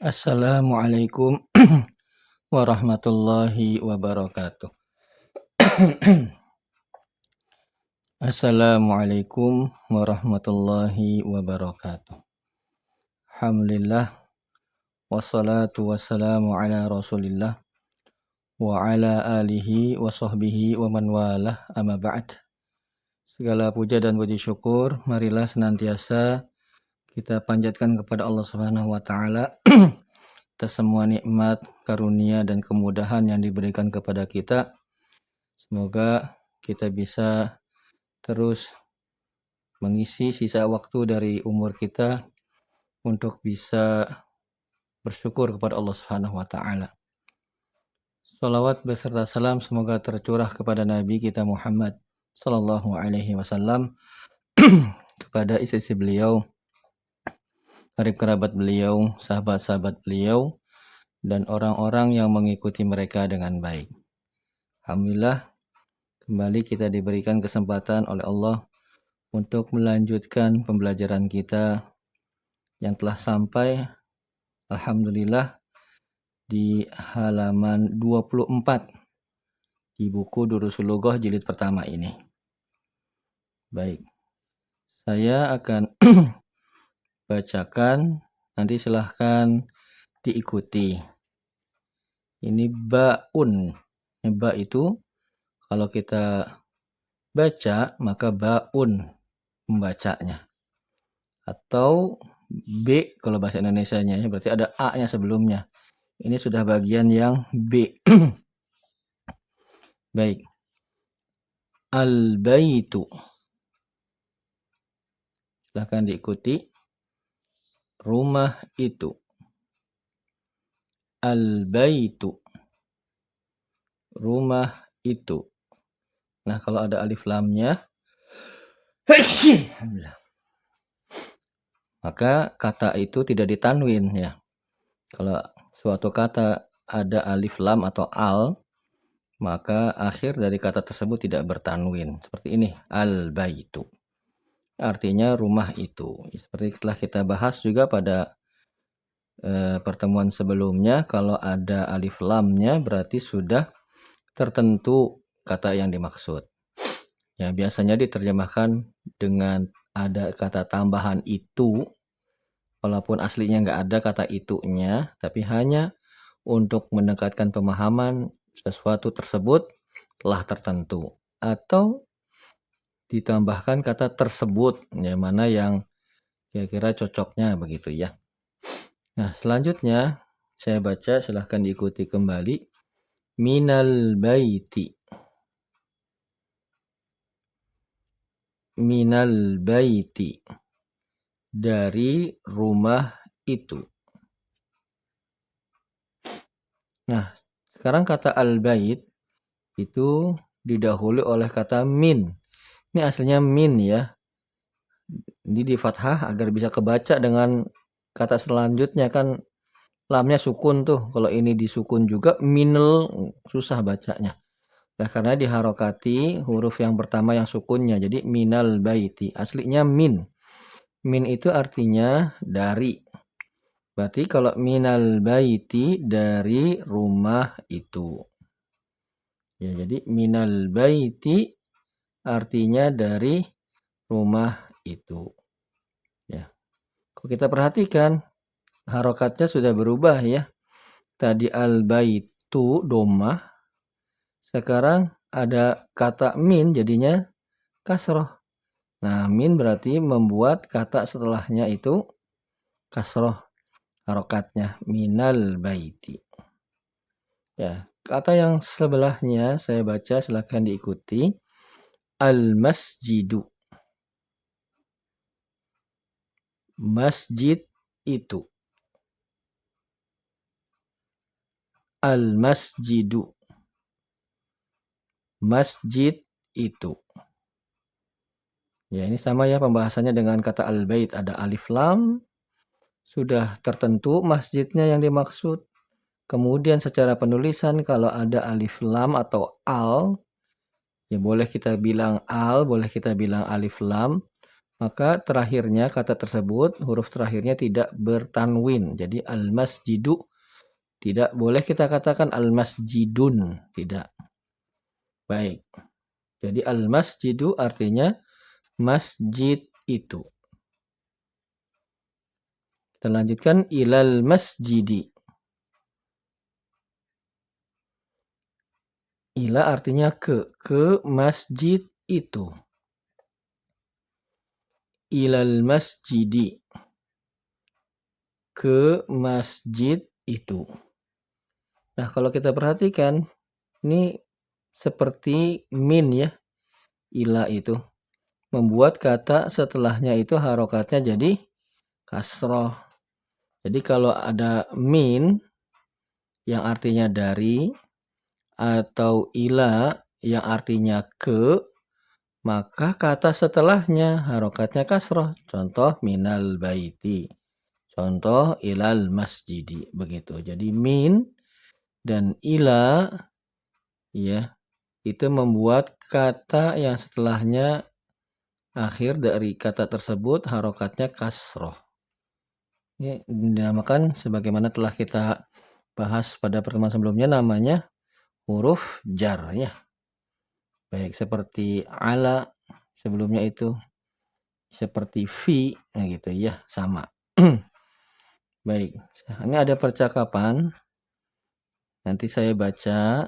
Assalamualaikum warahmatullahi wabarakatuh. Assalamualaikum warahmatullahi wabarakatuh. Alhamdulillah wassalatu wassalamu ala Rasulillah wa ala alihi wa sahbihi wa man walah, amma ba'd. Segala puja dan puji syukur marilah senantiasa kita panjatkan kepada Allah Subhanahu wa taala atas semua nikmat, karunia dan kemudahan yang diberikan kepada kita. Semoga kita bisa terus mengisi sisa waktu dari umur kita untuk bisa bersyukur kepada Allah Subhanahu wa taala. Shalawat beserta salam semoga tercurah kepada Nabi kita Muhammad sallallahu alaihi wasallam, kepada istri beliau, karib kerabat beliau, sahabat-sahabat beliau, dan orang-orang yang mengikuti mereka dengan baik. Alhamdulillah, kembali kita diberikan kesempatan oleh Allah untuk melanjutkan pembelajaran kita yang telah sampai, alhamdulillah, di halaman 24 di buku Durusul Lughah jilid pertama ini. Baik, saya akan bacakan, nanti silahkan diikuti. Ini ba'un. Ba itu kalau kita baca maka ba'un membacanya. Atau B kalau bahasa Indonesianya, ya berarti ada A-nya sebelumnya. Ini sudah bagian yang B. Baik. Al-baitu. Silahkan diikuti. Rumah itu. Al-baitu. Rumah itu. Nah, kalau ada alif lamnya, maka kata itu tidak ditanwin, ya. Kalau suatu kata ada alif lam atau al, maka akhir dari kata tersebut tidak bertanwin. Seperti ini, al-baitu. Artinya rumah itu. Seperti telah kita bahas juga pada pertemuan sebelumnya, kalau ada alif lamnya berarti sudah tertentu kata yang dimaksud. Ya, biasanya diterjemahkan dengan ada kata tambahan itu, walaupun aslinya nggak ada kata itunya, tapi hanya untuk mendekatkan pemahaman sesuatu tersebut telah tertentu. Atau ditambahkan kata tersebut, ya, mana yang kira-kira cocoknya begitu ya. Nah, selanjutnya saya baca, silahkan diikuti kembali. Minal baiti. Minal baiti. Dari rumah itu. Nah, sekarang kata al-bait itu didahului oleh kata min. Ini aslinya min, ya. Ini di fathah agar bisa kebaca dengan kata selanjutnya, kan lamnya sukun tuh. Kalau ini disukun juga, minel, susah bacanya. Nah, karena diharokati huruf yang pertama yang sukunnya, jadi minal baiti. Aslinya min. Min itu artinya dari. Berarti kalau minal baiti, dari rumah itu. Ya, jadi minal baiti artinya dari rumah itu. Ya. Kalau kita perhatikan, harokatnya sudah berubah, ya. Tadi al-baitu domah, sekarang ada kata min jadinya kasroh. Nah, min berarti membuat kata setelahnya itu kasroh harokatnya, minal baiti. Ya, kata yang sebelahnya saya baca, silahkan diikuti. Al-masjidu. Masjid itu. Al-masjidu. Masjid itu. Ya, ini sama ya pembahasannya dengan kata al-bait. Ada alif lam, sudah tertentu masjidnya yang dimaksud. Kemudian secara penulisan kalau ada alif lam atau al, ya boleh kita bilang al, boleh kita bilang alif lam, maka terakhirnya kata tersebut huruf terakhirnya tidak bertanwin. Jadi al-masjidu tidak boleh kita katakan al-masjidun, tidak. Baik. Jadi al-masjidu artinya masjid itu. Kita lanjutkan ilal masjidi. Ila artinya ke masjid itu. Ilal masjidi, ke masjid itu. Nah, kalau kita perhatikan, ini seperti min ya, ila itu. Membuat kata setelahnya itu harokatnya jadi kasroh. Jadi kalau ada min yang artinya dari, atau ila yang artinya ke, maka kata setelahnya harokatnya kasroh. Contoh minal baiti. Contoh ilal masjidi. Begitu. Jadi min dan ila ya itu membuat kata yang setelahnya akhir dari kata tersebut harokatnya kasroh. Ini dinamakan sebagaimana telah kita bahas pada pertemuan sebelumnya, namanya huruf jar ya. Baik seperti ala sebelumnya itu, seperti fi, nah gitu ya, sama. Baik, ini ada percakapan. Nanti saya baca,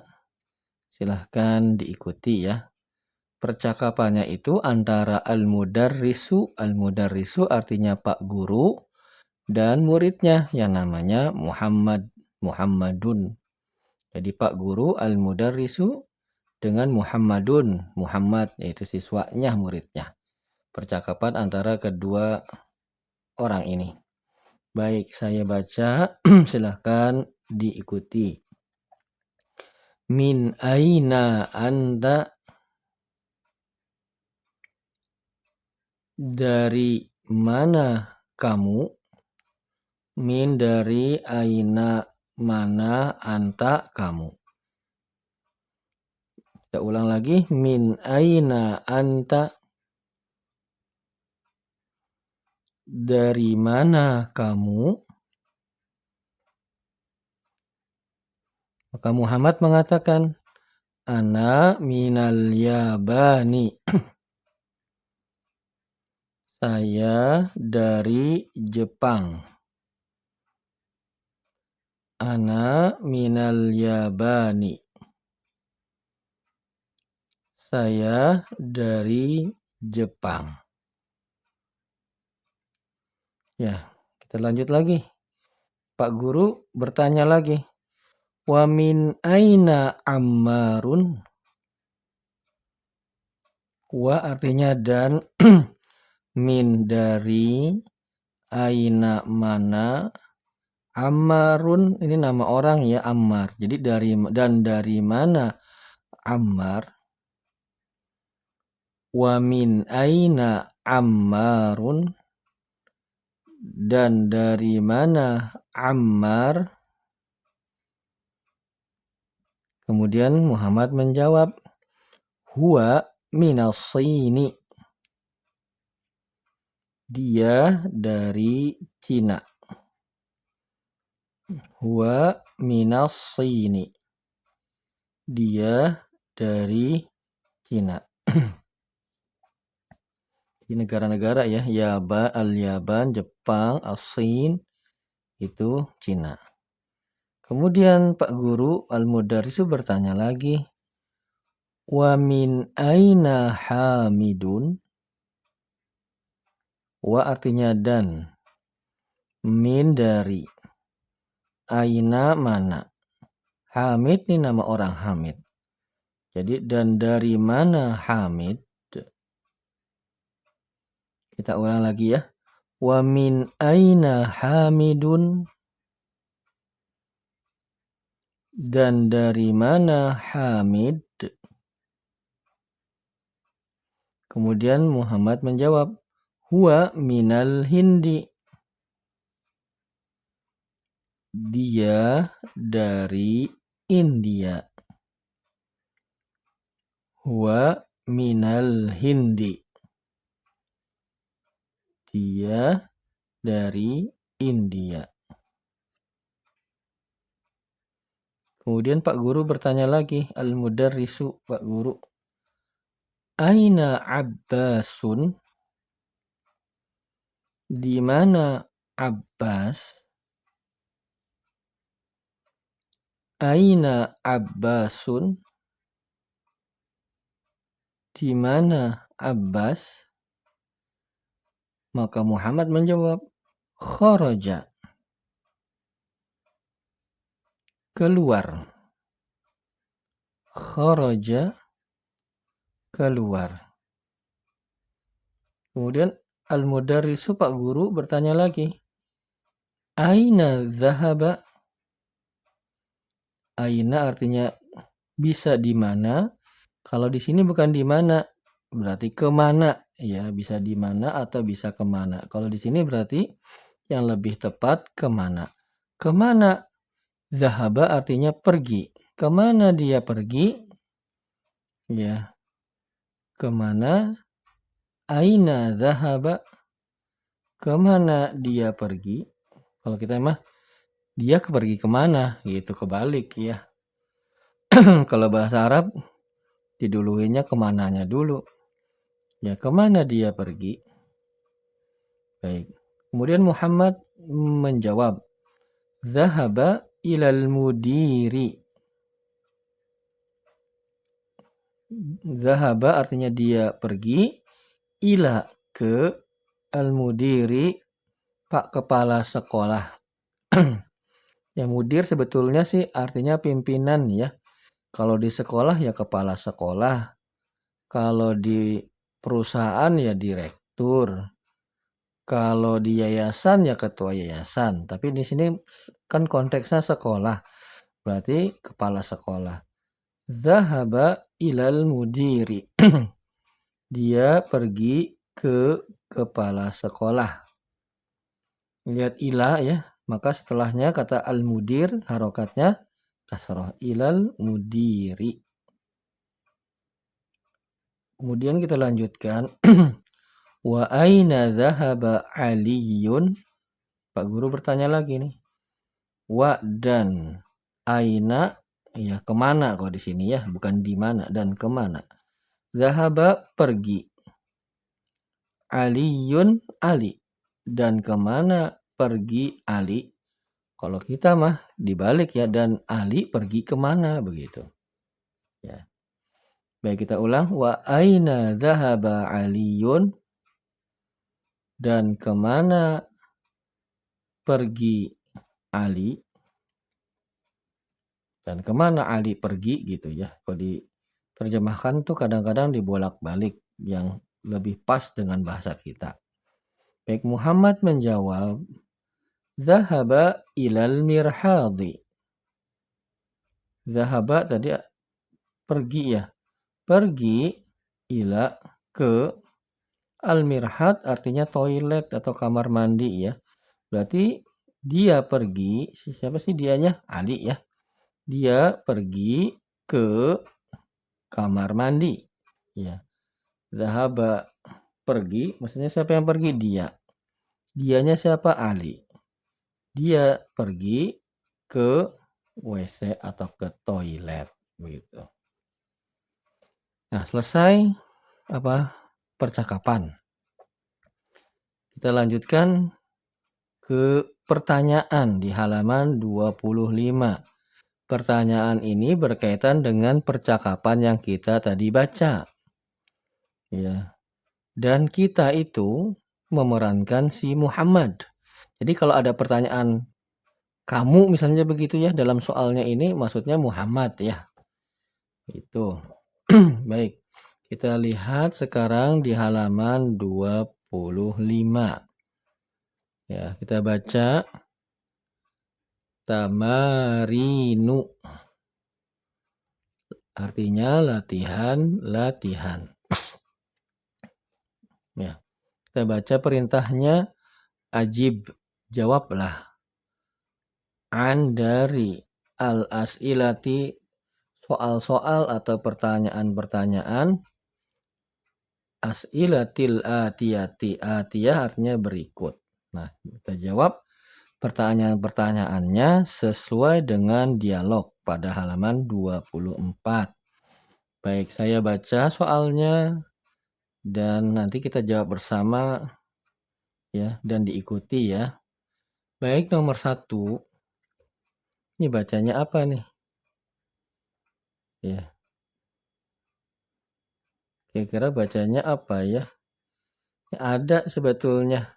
silahkan diikuti ya. Percakapannya itu antara al-mudarrisu artinya Pak Guru, dan muridnya yang namanya Muhammadun. Jadi Pak Guru al-mudarrisu dengan Muhammad yaitu siswanya, muridnya. Percakapan antara kedua orang ini. Baik, saya baca, silahkan diikuti. Min aina anta, dari mana kamu. Min dari aina mana, anta kamu. Kita ulang lagi, min aina anta, dari mana kamu. Maka Muhammad mengatakan, ana minal Yabani, saya dari Jepang. Ana minal Yabani, saya dari Jepang. Ya, kita lanjut lagi. Pak Guru bertanya lagi, wa min aina Ammarun. Wa artinya dan, min dari, aina mana, Ammarun ini nama orang ya, Ammar. Jadi dari mana Ammar. Wa min aina Ammarun, dan dari mana Ammar. Kemudian Muhammad menjawab, huwa minas Sini, dia dari Cina. Huwa minas Sini, dia dari Cina. Di negara-negara ya, al-Yaban, Jepang, al-Sin, itu Cina. Kemudian Pak Guru al-Mudarrisu bertanya lagi, wa min aina Hamidun. Wa artinya dan, min dari, aina mana, Hamid ini nama orang Hamid. Jadi dan dari mana Hamid. Kita ulang lagi ya. Wa min aina Hamidun, dan dari mana Hamid. Kemudian Muhammad menjawab, huwa minal Hindi, dia dari India. Huwa minal Hindi, Dia dari India. Kemudian Pak Guru bertanya lagi, al-mudarrisu, Pak Guru, Aina Abbasun? Di mana Abbas? Aina Abbasun? Di mana Abbas? Maka Muhammad menjawab, kharaja, keluar. Kharaja, keluar. Kemudian al-mudarrisu, Pak Guru bertanya lagi, Aina dhahaba? Aina artinya bisa di mana. Kalau di sini bukan di mana, berarti kemana. Ya, bisa di mana atau bisa kemana. Kalau di sini berarti yang lebih tepat kemana. Kemana? Zahaba artinya pergi. Kemana dia pergi? Ya, kemana? Aina zahaba? Kemana dia pergi? Kalau kita mah dia pergi kemana? Gitu, kebalik ya. Kalau bahasa Arab diduluinnya kemananya dulu. Ya, kemana dia pergi? Baik. Kemudian Muhammad menjawab, Zahaba ilal mudiri. Zahaba artinya dia pergi, ila ke al-mudiri, Pak Kepala Sekolah. Ya, mudir sebetulnya sih artinya pimpinan ya. Kalau di sekolah ya kepala sekolah. Kalau di perusahaan ya direktur. Kalau di yayasan ya ketua yayasan. Tapi di sini kan konteksnya sekolah. Berarti kepala sekolah. Zahaba ilal mudiri. Dia pergi ke kepala sekolah. Lihat ila ya. Maka setelahnya kata al-mudir harokatnya kasroh, ilal mudiri. Kemudian kita lanjutkan. Wa aina dhahaba aliyun? Pak Guru bertanya lagi nih. Wa dan aina, ya kemana kalau di sini ya, bukan di mana, dan kemana. Dhahaba pergi. Aliyun Ali, dan kemana pergi Ali. Kalau kita mah dibalik ya, dan Ali pergi kemana begitu. Ya. Baik, kita ulang. Wa aina dhahaba Aliyun? Dan kemana pergi Ali? Dan kemana Ali pergi gitu ya. Kalau diterjemahkan tuh kadang-kadang dibolak-balik yang lebih pas dengan bahasa kita. Baik, Muhammad menjawab, Zahaba ilal mirhadi. Zahaba tadi pergi ya. Pergi ila ke al-mirhad artinya toilet atau kamar mandi ya. Berarti dia pergi, siapa sih dianya? Ali ya. Dia pergi ke kamar mandi. Ya. Zahaba pergi, maksudnya siapa yang pergi? Dia. Dianya siapa? Ali. Dia pergi ke WC atau ke toilet begitu. Nah, selesai percakapan. Kita lanjutkan ke pertanyaan di halaman 25. Pertanyaan ini berkaitan dengan percakapan yang kita tadi baca. Ya. Dan kita itu memerankan si Muhammad. Jadi kalau ada pertanyaan kamu misalnya begitu ya dalam soalnya ini maksudnya Muhammad ya. Itu. Baik. Kita lihat sekarang di halaman 25. Ya, kita baca tamarinu. Artinya latihan. Ya. Kita baca perintahnya, ajib, jawablah. An dari al-as'ilati, soal-soal atau pertanyaan-pertanyaan as'ilatil atiyati. Atiyah artinya berikut. Nah, kita jawab pertanyaan-pertanyaannya sesuai dengan dialog pada halaman 24. Baik, saya baca soalnya dan nanti kita jawab bersama ya dan diikuti ya. Baik, nomor 1. Ini bacanya apa nih? Ya. Kira-kira bacanya apa ya? Ada sebetulnya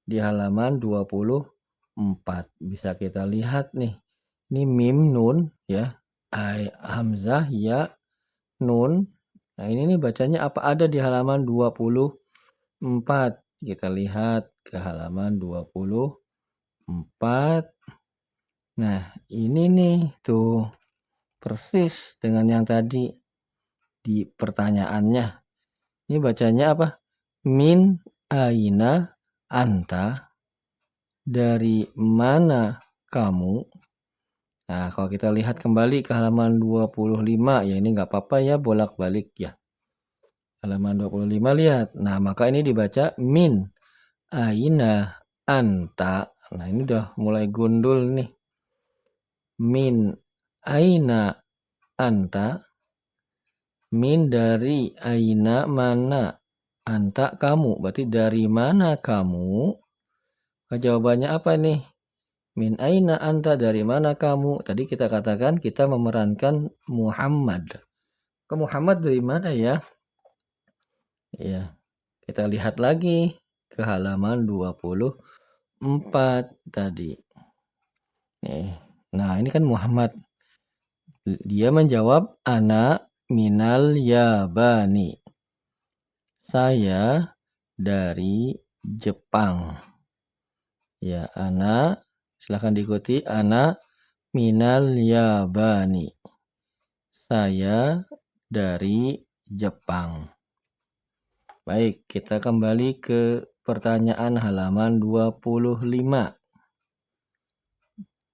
di halaman 24. Bisa kita lihat nih. Ini mim nun ya. Hamzah ya nun. Nah, ini nih bacanya apa ada di halaman 24. Kita lihat ke halaman 24. Nah, ini nih tuh persis dengan yang tadi di pertanyaannya. Ini bacanya apa? Min aina anta, dari mana kamu? Nah, kalau kita lihat kembali ke halaman 25 ya, ini nggak apa-apa ya bolak-balik ya. Halaman 25 lihat. Nah, maka ini dibaca min aina anta. Nah, ini udah mulai gundul nih. Min aina anta, min dari aina mana, anta kamu, berarti dari mana kamu. Jawabannya apa nih? Min aina anta, dari mana kamu. Tadi kita katakan kita memerankan Muhammad. Ke Muhammad dari mana ya? Ya, kita lihat lagi ke halaman 24 tadi. Nah, ini kan Muhammad. Dia menjawab ana minal Yabani. Saya dari Jepang. Ya, ana, silahkan diikuti. Ana minal Yabani. Saya dari Jepang. Baik, kita kembali ke pertanyaan halaman 25.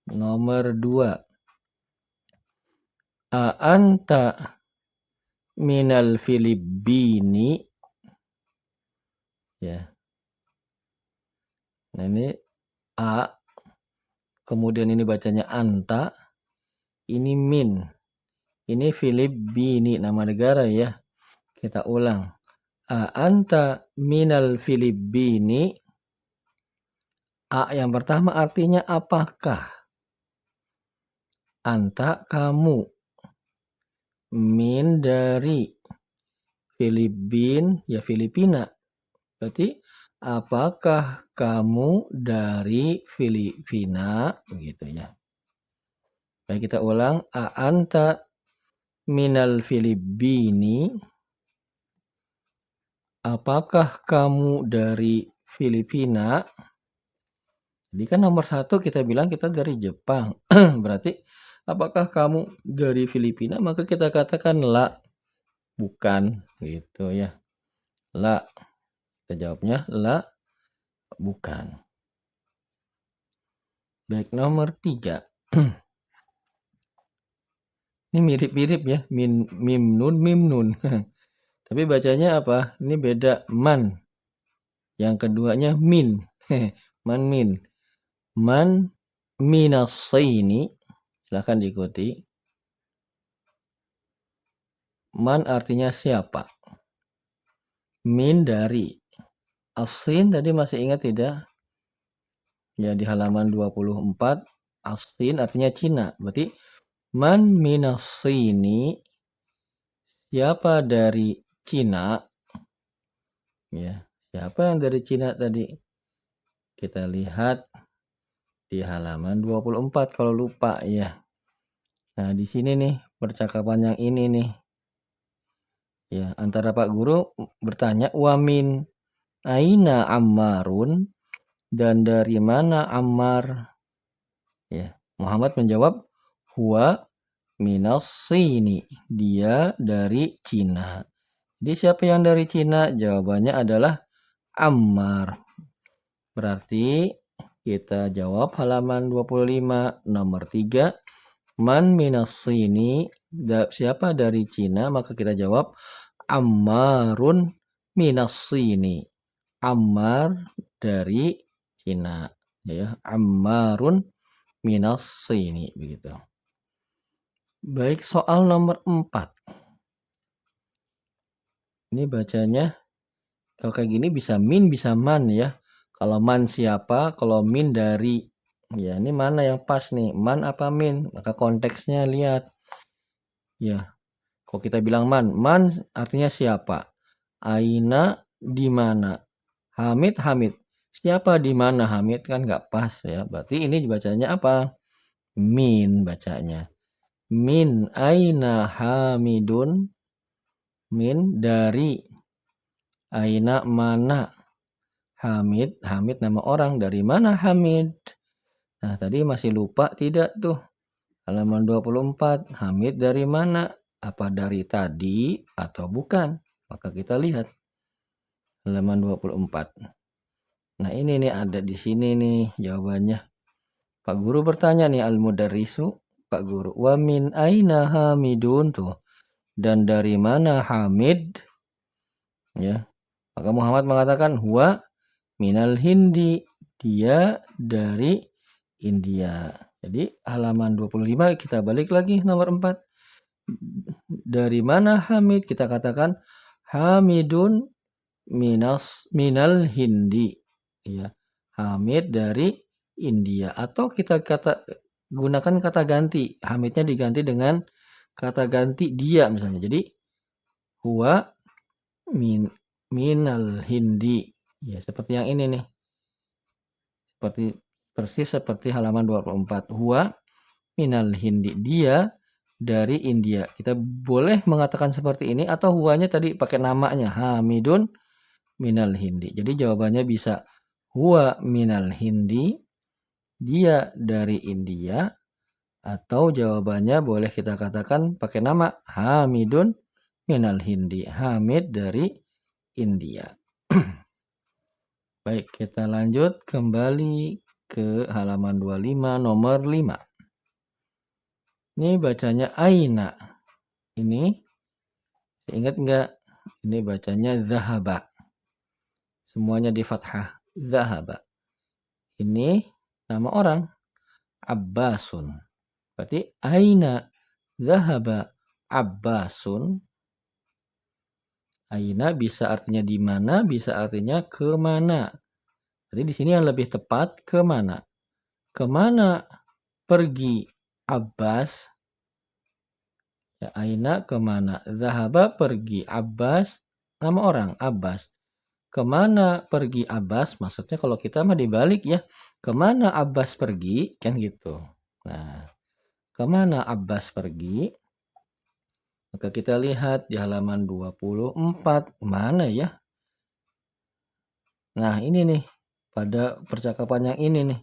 Nomor 2. Anta minal Filipini. Ya. Nah, ini A. Kemudian ini bacanya anta. Ini min. Ini Filipini, nama negara ya. Kita ulang. Anta minal Filipini. A yang pertama artinya apakah? Anta kamu. Min dari Filipin, ya Filipina. Berarti apakah kamu dari Filipina? Begitu ya. Baik, kita ulang. Anta minal Filipini. Apakah kamu dari Filipina? Jadi kan nomor 1 kita bilang kita dari Jepang. Berarti apakah kamu dari Filipina? Maka kita katakan la, bukan, gitu ya. La. Kita jawabnya la, bukan. Baik, nomor 3. Ini mirip-mirip ya, mim nun. Tapi bacanya apa? Ini beda, man. Yang keduanya min. Man min. Man minasaini. Silahkan diikuti. Man artinya siapa? Min dari. Asin tadi masih ingat tidak? Ya, di halaman 24. Asin artinya Cina. Berarti man minasini. Siapa dari Cina? Ya, siapa yang dari Cina tadi? Kita lihat di halaman 24 kalau lupa ya. Nah, di sini nih percakapan yang ini nih. Ya, antara Pak Guru bertanya wamin aina Ammarun, dan dari mana Ammar? Ya, Muhammad menjawab huwa minas sini, dia dari Cina. Jadi siapa yang dari Cina? Jawabannya adalah Ammar. Berarti kita jawab halaman 25 nomor 3. Man minas sini, siapa dari Cina? Maka kita jawab Ammarun Minassini. Ammar dari Cina. Ya, Ammarun minassini. Begitu. Baik, soal nomor 4. Ini bacanya, kalau kayak gini bisa min, bisa man ya. Kalau man siapa, kalau min dari. Ya, ini mana yang pas nih? Man apa min? Maka konteksnya lihat. Ya, kalau kita bilang man artinya siapa? Aina di mana? Hamid, Hamid. Siapa di mana Hamid? Kan nggak pas ya. Berarti ini bacanya apa? Min bacanya. Min aina Hamidun. Min dari. Aina mana? Hamid. Hamid nama orang. Dari mana Hamid? Nah, tadi masih lupa tidak tuh? Halaman 24. Hamid dari mana? Apa dari tadi atau bukan? Maka kita lihat halaman 24. Nah, ini nih ada di sini nih jawabannya. Pak guru bertanya nih al-mudarrisu, Pak guru, wa min aina Hamidun tuh. Dan dari mana Hamid? Ya. Maka Muhammad mengatakan huwa minal Hindi. Dia dari India. Jadi halaman 25 kita balik lagi nomor 4. Dari mana Hamid? Kita katakan Hamidun minal Hindi. Ya. Hamid dari India. Atau kita gunakan kata ganti. Hamidnya diganti dengan kata ganti dia misalnya. Jadi huwa minal Hindi. Ya, seperti yang ini nih. Persis seperti halaman 24. Huwa minal Hindi. Dia dari India. Kita boleh mengatakan seperti ini atau huwanya tadi pakai namanya Hamidun minal Hindi. Jadi jawabannya bisa huwa minal Hindi. Dia dari India. Atau jawabannya boleh kita katakan pakai nama Hamidun minal Hindi. Hamid dari India. Baik, kita lanjut kembali ke halaman 25 nomor 5. Ini bacanya aina. Ini ingat enggak? Ini bacanya zahaba. Semuanya di fathah. Zahaba. Ini nama orang. Abbasun. Berarti aina zahaba Abbasun. Aina bisa artinya di mana, bisa artinya ke mana. Jadi di sini yang lebih tepat ke mana? Kemana pergi Abbas? Ya, aina kemana? Zahaba pergi. Abbas nama orang Abbas. Kemana pergi Abbas? Maksudnya kalau kita mah dibalik ya. Kemana Abbas pergi? Kan gitu. Nah, kemana Abbas pergi? Maka kita lihat di halaman 24. Mana ya? Nah, ini nih. Pada percakapan yang ini nih.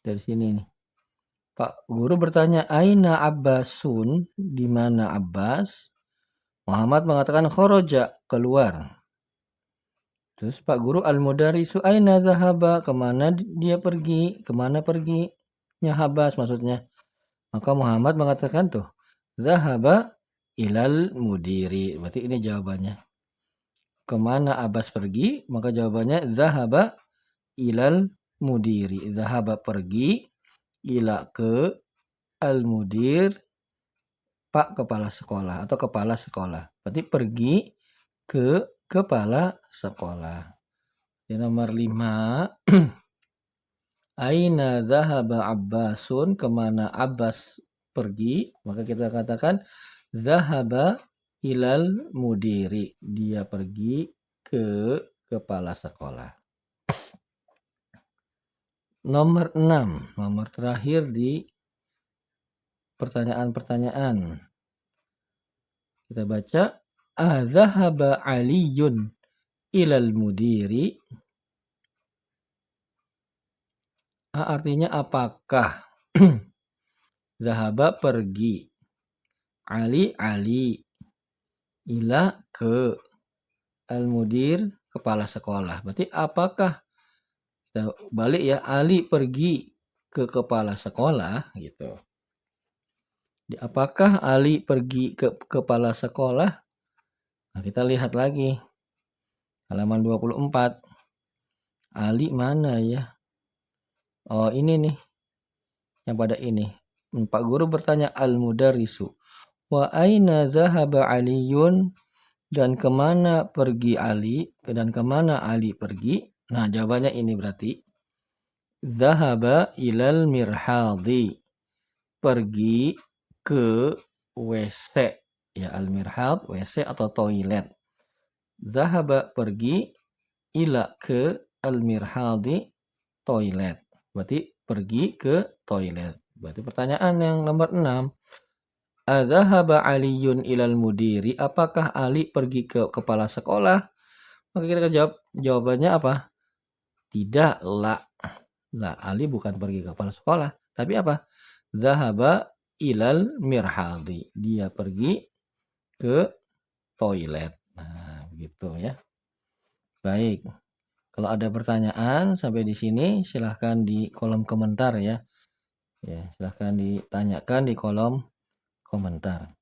Dari sini nih. Pak guru bertanya, aina Abbasun? Di mana Abbas? Muhammad mengatakan khoroja, keluar. Terus Pak guru al-mudarisu aina zahaba? Kemana dia pergi? Kemana perginya Abbas maksudnya? Maka Muhammad mengatakan tuh, zahaba ilal mudiri. Berarti ini jawabannya. Kemana Abbas pergi? Maka jawabannya zahaba ilal mudiri. Zahaba pergi, ila ke, al-mudir, Pak kepala sekolah atau kepala sekolah. Berarti pergi ke kepala sekolah. Di nomor 5. Aina zahaba Abbasun? Kemana Abbas pergi? Maka kita katakan zahaba ilal mudiri. Dia pergi ke kepala sekolah. Nomor 6. Nomor terakhir di pertanyaan-pertanyaan. Kita baca. Azahaba Aliyun ilal mudiri. Artinya apakah? Zahaba pergi. Ali ila ke, al-mudir kepala sekolah. Berarti apakah? Kita balik ya, Ali pergi ke kepala sekolah gitu. Apakah Ali pergi ke kepala sekolah? Nah, kita lihat lagi. Halaman 24. Ali mana ya? Oh, ini nih. Yang pada ini. Pak guru bertanya al-mudarrisu. Wa aina dhahaba Aliyun? Dan kemana pergi Ali? Dan kemana Ali pergi? Nah, jawabannya ini berarti. Dhahaba ilal mirhadi. Pergi ke WC. Ya, al-mirhad, WC atau toilet. Dhahaba pergi, ila ke al-mirhadi, toilet. Berarti pergi ke toilet. Berarti pertanyaan yang nomor 6. Adhahaba Aliyun ilal mudiri? Apakah Ali pergi ke kepala sekolah? Maka kita jawab, jawabannya apa? Tidak, la. Lah, Ali bukan pergi ke kepala sekolah, tapi apa? Dhahaba ilal mirhadi. Dia pergi ke toilet. Nah, begitu ya. Baik. Kalau ada pertanyaan sampai di sini silahkan di kolom komentar ya. Ya, silahkan ditanyakan di kolom komentar.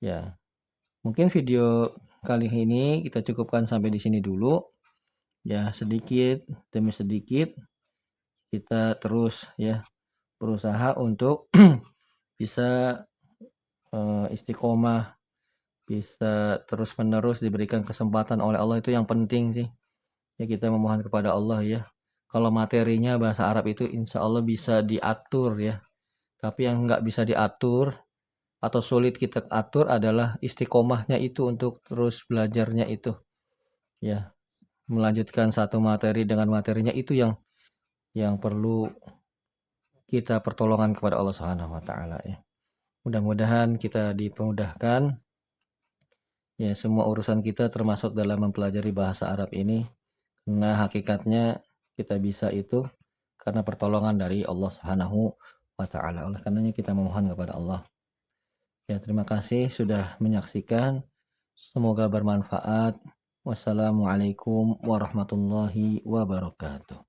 Ya. Mungkin video kali ini kita cukupkan sampai di sini dulu. Ya, sedikit demi sedikit kita terus ya berusaha untuk bisa istiqomah, bisa terus-menerus diberikan kesempatan oleh Allah, itu yang penting sih. Ya, kita memohon kepada Allah ya. Kalau materinya bahasa Arab itu insya Allah bisa diatur ya. Tapi yang nggak bisa diatur atau sulit kita atur adalah istiqomahnya itu, untuk terus belajarnya itu. Ya, melanjutkan satu materi dengan materinya itu yang perlu kita pertolongan kepada Allah Subhanahu wa taala ya. Mudah-mudahan kita dipermudahkan ya semua urusan kita, termasuk dalam mempelajari bahasa Arab ini. Karena hakikatnya kita bisa itu karena pertolongan dari Allah Subhanahu wa taala. Oleh karenanya kita memohon kepada Allah. Ya, terima kasih sudah menyaksikan. Semoga bermanfaat. Wassalamualaikum warahmatullahi wabarakatuh.